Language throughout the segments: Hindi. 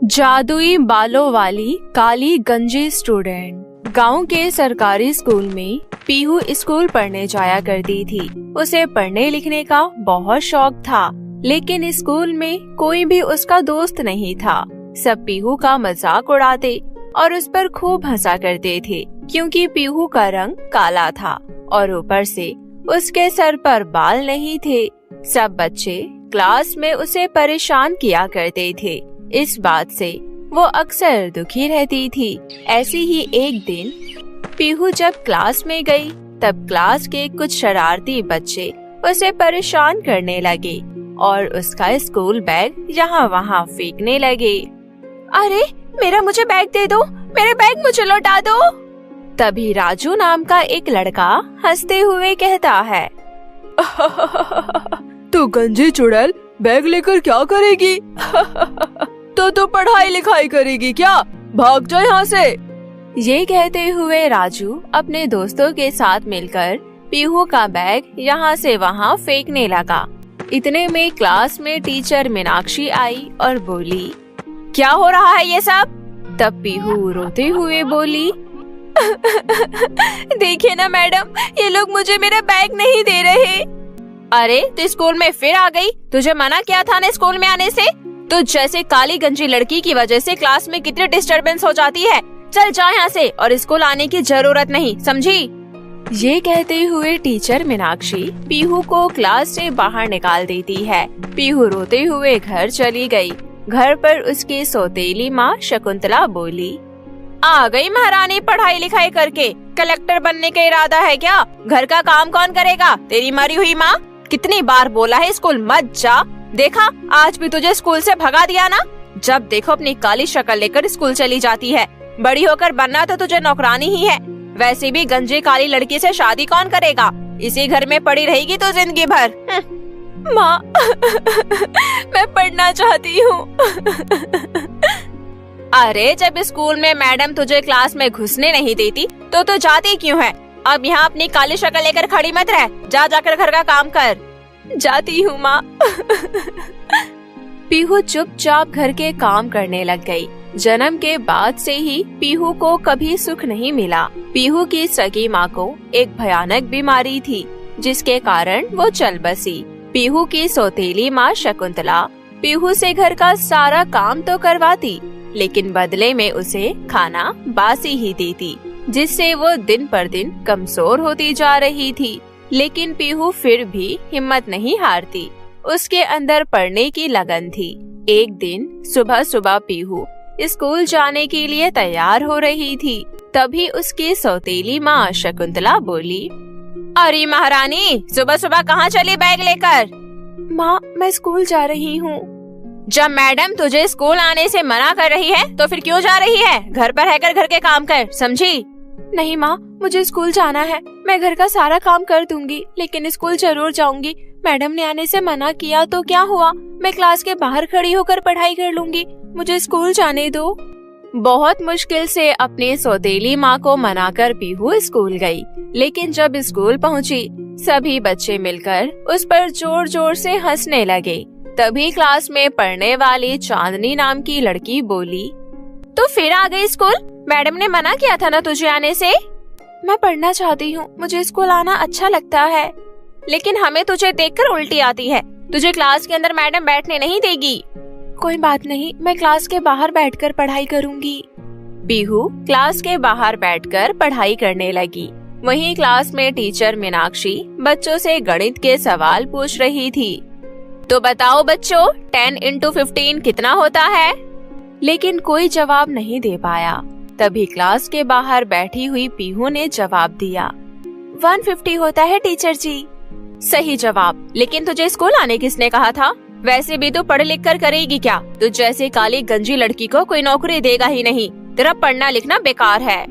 जादुई बालों वाली काली गंजी स्टूडेंट। गांव के सरकारी स्कूल में पीहू स्कूल पढ़ने जाया करती थी। उसे पढ़ने लिखने का बहुत शौक था, लेकिन स्कूल में कोई भी उसका दोस्त नहीं था। सब पीहू का मजाक उड़ाते और उस पर खूब हंसा करते थे, क्योंकि पीहू का रंग काला था और ऊपर से उसके सर पर बाल नहीं थे। सब बच्चे क्लास में उसे परेशान किया करते थे। इस बात से वो अक्सर दुखी रहती थी। ऐसी ही एक दिन पीहू जब क्लास में गई, तब क्लास के कुछ शरारती बच्चे उसे परेशान करने लगे और उसका स्कूल बैग यहाँ वहाँ फेंकने लगे। अरे मुझे बैग दे दो, मेरे बैग मुझे लौटा दो। तभी राजू नाम का एक लड़का हंसते हुए कहता है, तू गंजी चुड़ैल बैग लेकर क्या करेगी? तो पढ़ाई लिखाई करेगी क्या? भाग जा यहाँ से। ये कहते हुए राजू अपने दोस्तों के साथ मिलकर पीहू का बैग यहाँ से वहाँ फेंकने लगा। इतने में क्लास में टीचर मीनाक्षी आई और बोली, क्या हो रहा है ये सब? तब पीहू रोते हुए बोली, देखिए ना मैडम, ये लोग मुझे मेरा बैग नहीं दे रहे। अरे तू स्कूल में फिर आ गई? तुझे मना किया था ना स्कूल में आने से। तो जैसे काली गंजी लड़की की वजह से क्लास में कितनी डिस्टरबेंस हो जाती है। चल जा यहाँ से, और स्कूल आने की जरूरत नहीं, समझी? ये कहते हुए टीचर मीनाक्षी पीहू को क्लास से बाहर निकाल देती है। पीहू रोते हुए घर चली गई। घर पर उसकी सौतेली माँ शकुंतला बोली, आ गई महारानी पढ़ाई लिखाई करके। कलेक्टर बनने का इरादा है क्या? घर का काम कौन करेगा? तेरी मरी हुई माँ। कितनी बार बोला है स्कूल मत जा, देखा आज भी तुझे स्कूल से भगा दिया ना। जब देखो अपनी काली शक्ल लेकर स्कूल चली जाती है। बड़ी होकर बनना तो तुझे नौकरानी ही है। वैसे भी गंजी काली लड़की से शादी कौन करेगा? इसी घर में पड़ी रहेगी तो जिंदगी भर। माँ, मैं पढ़ना चाहती हूँ। अरे जब स्कूल में मैडम तुझे क्लास में घुसने नहीं देती तो जाती क्यों है? अब यहाँ अपनी काली शक्ल लेकर खड़ी मत रह, जा जाकर घर का काम कर। जाती हूँ माँ। पीहू चुपचाप घर के काम करने लग गई। जन्म के बाद से ही पीहू को कभी सुख नहीं मिला। पीहू की सगी माँ को एक भयानक बीमारी थी, जिसके कारण वो चल बसी। पीहू की सौतेली माँ शकुंतला पीहू से घर का सारा काम तो करवाती, लेकिन बदले में उसे खाना बासी ही देती, जिससे वो दिन पर दिन कमजोर होती जा रही थी। लेकिन पीहू फिर भी हिम्मत नहीं हारती। उसके अंदर पढ़ने की लगन थी। एक दिन सुबह सुबह पीहू स्कूल जाने के लिए तैयार हो रही थी। तभी उसकी सौतेली माँ शकुंतला बोली, अरे महारानी, सुबह सुबह कहाँ चली बैग लेकर? माँ, मैं स्कूल जा रही हूँ। जब मैडम तुझे स्कूल आने से मना कर रही है तो फिर क्यों जा रही है? घर पर रहकर घर के काम कर, समझी? नहीं माँ, मुझे स्कूल जाना है। मैं घर का सारा काम कर दूंगी, लेकिन स्कूल जरूर जाऊंगी। मैडम ने आने से मना किया तो क्या हुआ? मैं क्लास के बाहर खड़ी होकर पढ़ाई कर लूंगी। मुझे स्कूल जाने दो। बहुत मुश्किल से अपने सौतेली माँ को मनाकर पीहू स्कूल गई। लेकिन जब स्कूल पहुँची, सभी बच्चे मिलकर उस पर जोर जोर से हंसने लगे। तभी क्लास में पढ़ने वाली चांदनी नाम की लड़की बोली, तो फिर आ गई स्कूल? मैडम ने मना किया था ना तुझे आने से। मैं पढ़ना चाहती हूँ, मुझे स्कूल आना अच्छा लगता है। लेकिन हमें तुझे देखकर उल्टी आती है। तुझे क्लास के अंदर मैडम बैठने नहीं देगी। कोई बात नहीं, मैं क्लास के बाहर बैठकर पढ़ाई करूँगी। पीहू क्लास के बाहर बैठकर पढ़ाई करने लगी। वहीं क्लास में टीचर मीनाक्षी बच्चों से गणित के सवाल पूछ रही थी। तो बताओ बच्चों, 10 into 15 कितना होता है? लेकिन कोई जवाब नहीं दे पाया। तभी क्लास के बाहर बैठी हुई पीहू ने जवाब दिया, 150 होता है टीचर जी। सही जवाब। लेकिन तुझे स्कूल आने किसने कहा था? वैसे भी तू पढ़ लिख कर करेगी क्या? तुझ जैसे काली गंजी लड़की को कोई नौकरी देगा ही नहीं। तेरा पढ़ना लिखना बेकार है।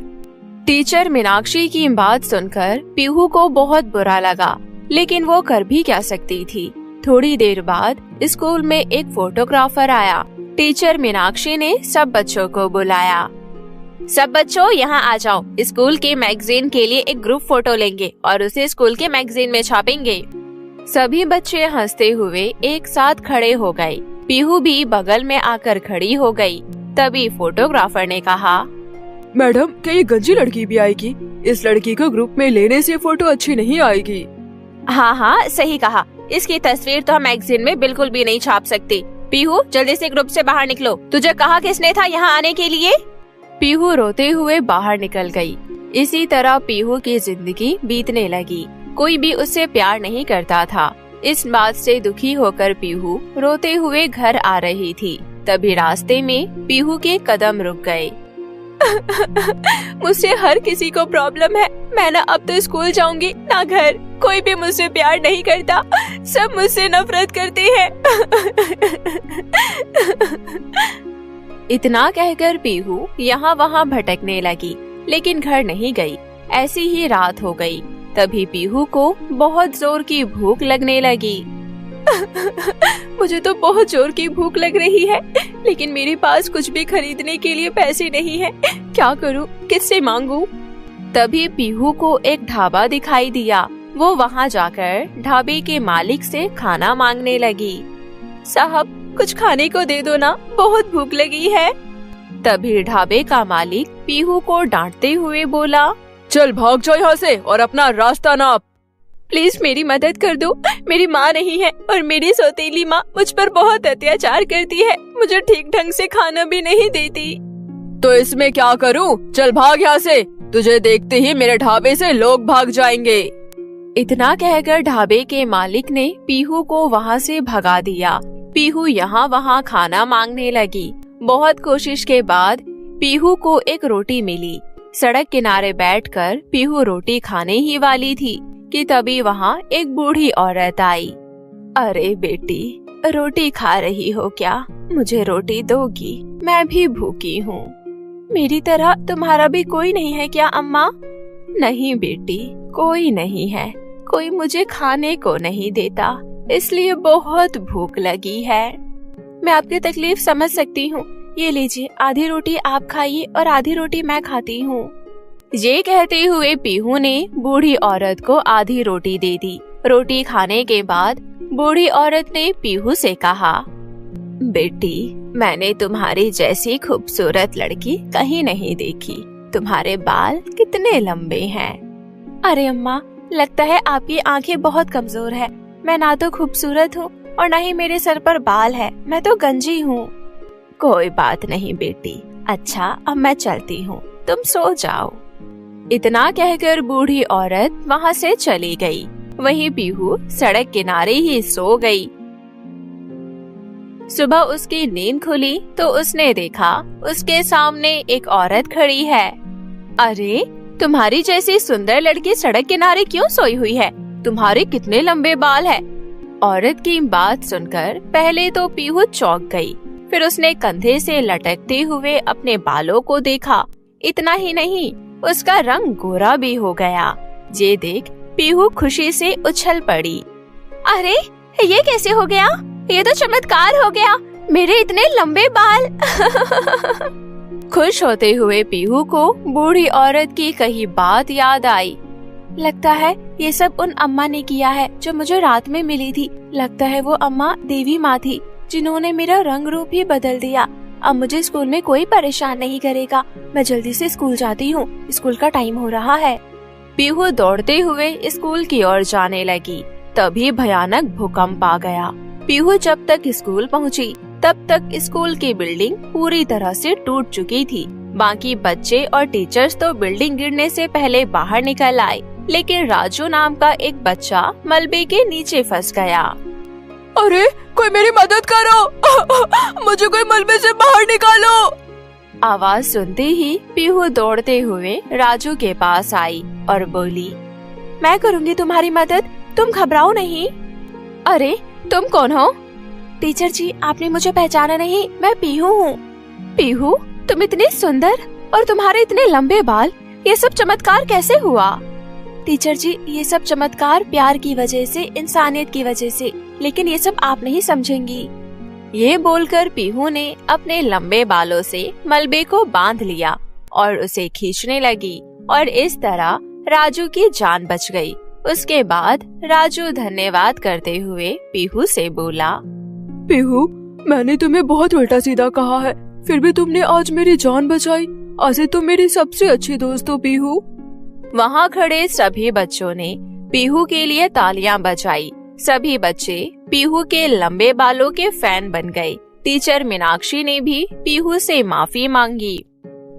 टीचर मीनाक्षी की बात सुनकर पीहू को बहुत बुरा लगा, लेकिन वो कर भी क्या सकती थी। थोड़ी देर बाद स्कूल में एक फोटोग्राफर आया। टीचर मीनाक्षी ने सब बच्चों को बुलाया। सब बच्चों यहाँ आ जाओ, स्कूल के मैगजीन के लिए एक ग्रुप फोटो लेंगे और उसे स्कूल के मैगजीन में छापेंगे। सभी बच्चे हंसते हुए एक साथ खड़े हो गए। पीहू भी बगल में आकर खड़ी हो गई। तभी फोटोग्राफर ने कहा, मैडम क्या ये गंजी लड़की भी आएगी? इस लड़की को ग्रुप में लेने से फोटो अच्छी नहीं आएगी। हाँ हाँ सही कहा, इसकी तस्वीर तो हम मैगजीन में बिल्कुल भी नहीं छाप सकते। पीहू जल्दी से ग्रुप से बाहर निकलो, तुझे कहा किसने था यहाँ आने के लिए? पीहू रोते हुए बाहर निकल गई। इसी तरह पीहू की जिंदगी बीतने लगी। कोई भी उससे प्यार नहीं करता था। इस बात से दुखी होकर पीहू रोते हुए घर आ रही थी। तभी रास्ते में पीहू के कदम रुक गए। मुझसे हर किसी को प्रॉब्लम है। मैं ना अब तो स्कूल जाऊंगी ना घर। कोई भी मुझसे प्यार नहीं करता, सब मुझसे नफरत करते हैं। इतना कहकर पीहू यहाँ वहाँ भटकने लगी, लेकिन घर नहीं गई। ऐसी ही रात हो गई। तभी पीहू को बहुत जोर की भूख लगने लगी। मुझे तो बहुत जोर की भूख लग रही है, लेकिन मेरे पास कुछ भी खरीदने के लिए पैसे नहीं है। क्या करूं? किससे मांगूं? तभी पीहू को एक ढाबा दिखाई दिया। वो वहाँ जाकर ढाबे के मालिक से खाना मांगने लगी। साहब कुछ खाने को दे दो ना, बहुत भूख लगी है। तभी ढाबे का मालिक पीहू को डांटते हुए बोला, चल भाग जाओ यहाँ से और अपना रास्ता नाप। प्लीज मेरी मदद कर दो। मेरी माँ नहीं है और मेरी सौतेली माँ मुझ पर बहुत अत्याचार करती है। मुझे ठीक ढंग से खाना भी नहीं देती। तो इसमें क्या करूँ? चल भाग यहाँ से। तुझे देखते ही मेरे ढाबे से लोग भाग जाएंगे। इतना कहकर ढाबे के मालिक ने पीहू को वहाँ से भगा दिया। पीहू यहाँ वहाँ खाना मांगने लगी। बहुत कोशिश के बाद पीहू को एक रोटी मिली। सड़क किनारे बैठकर पीहू रोटी खाने ही वाली थी कि तभी वहाँ एक बूढ़ी औरत आई। अरे बेटी, रोटी खा रही हो क्या? मुझे रोटी दोगी? मैं भी भूखी हूँ। मेरी तरह तुम्हारा भी कोई नहीं है क्या अम्मा? नहीं बेटी, कोई नहीं है। कोई मुझे खाने को नहीं देता, इसलिए बहुत भूख लगी है। मैं आपकी तकलीफ समझ सकती हूँ। ये लीजिए, आधी रोटी आप खाइए और आधी रोटी मैं खाती हूँ। ये कहते हुए पीहू ने बूढ़ी औरत को आधी रोटी दे दी। रोटी खाने के बाद बूढ़ी औरत ने पीहू से कहा, बेटी, मैंने तुम्हारी जैसी खूबसूरत लड़की कहीं नहीं देखी। तुम्हारे बाल कितने लंबे हैं। अरे अम्मा, लगता है आपकी आंखें बहुत कमजोर है। मैं ना तो खूबसूरत हूँ और ना ही मेरे सर पर बाल है। मैं तो गंजी हूँ। कोई बात नहीं बेटी। अच्छा, अब मैं चलती हूँ, तुम सो जाओ। इतना कहकर बूढ़ी औरत वहाँ से चली गई। वहीं पीहू सड़क किनारे ही सो गई। सुबह उसकी नींद खुली तो उसने देखा उसके सामने एक औरत खड़ी है। अरे, तुम्हारी जैसी सुंदर लड़की सड़क किनारे क्यों सोई हुई है? तुम्हारे कितने लंबे बाल है? औरत की बात सुनकर पहले तो पीहू चौंक गई। फिर उसने कंधे से लटकते हुए अपने बालों को देखा। इतना ही नहीं, उसका रंग गोरा भी हो गया। ये देख पीहू खुशी से उछल पड़ी। अरे, ये कैसे हो गया? ये तो चमत्कार हो गया। मेरे इतने लंबे बाल। खुश होते हुए पीहू को बूढ़ी औरत की कही बात याद आई। लगता है ये सब उन अम्मा ने किया है जो मुझे रात में मिली थी। लगता है वो अम्मा देवी माँ थी जिन्होंने मेरा रंग रूप ही बदल दिया। अब मुझे स्कूल में कोई परेशान नहीं करेगा। मैं जल्दी से स्कूल जाती हूँ, स्कूल का टाइम हो रहा है। पीहू दौड़ते हुए स्कूल की ओर जाने लगी। तभी भयानक भूकंप आ गया। पीहू जब तक स्कूल पहुँची तब तक स्कूल की बिल्डिंग पूरी तरह से टूट चुकी थी। बाकी बच्चे और टीचर्स तो बिल्डिंग गिरने से पहले बाहर निकल आए, लेकिन राजू नाम का एक बच्चा मलबे के नीचे फंस गया। अरे, कोई मेरी मदद करो। मुझे कोई मलबे से बाहर निकालो। आवाज सुनते ही पीहू दौड़ते हुए राजू के पास आई और बोली, मैं करूँगी तुम्हारी मदद, तुम घबराओ नहीं। अरे, तुम कौन हो? टीचर जी, आपने मुझे पहचाना नहीं, मैं पीहू हूँ। पीहू, तुम इतनी सुंदर और तुम्हारे इतने लंबे बाल, ये सब चमत्कार कैसे हुआ? टीचर जी, ये सब चमत्कार प्यार की वजह से, इंसानियत की वजह से, लेकिन ये सब आप नहीं समझेंगी। ये बोलकर पीहू ने अपने लंबे बालों से मलबे को बांध लिया और उसे खींचने लगी और इस तरह राजू की जान बच गई। उसके बाद राजू धन्यवाद करते हुए पीहू से बोला, पीहू, मैंने तुम्हें बहुत उल्टा सीधा कहा है, फिर भी तुमने आज मेरी जान बचाई। आज तुम मेरी सबसे अच्छी दोस्त हो पीहू। वहाँ खड़े सभी बच्चों ने पीहू के लिए तालियां बजाई। सभी बच्चे पीहू के लंबे बालों के फैन बन गए। टीचर मीनाक्षी ने भी पीहू से माफी मांगी।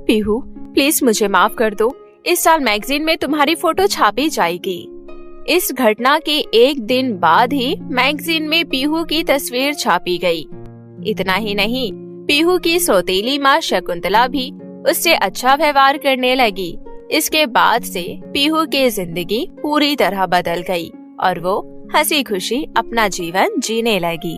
पीहू, प्लीज मुझे माफ कर दो। इस साल मैगजीन में तुम्हारी फोटो छापी जाएगी। इस घटना के एक दिन बाद ही मैगजीन में पीहू की तस्वीर छापी गई। इतना ही नहीं, पीहू की सौतेली माँ शकुंतला भी उससे अच्छा व्यवहार करने लगी। इसके बाद से पीहू की जिंदगी पूरी तरह बदल गई और वो हंसी खुशी अपना जीवन जीने लगी।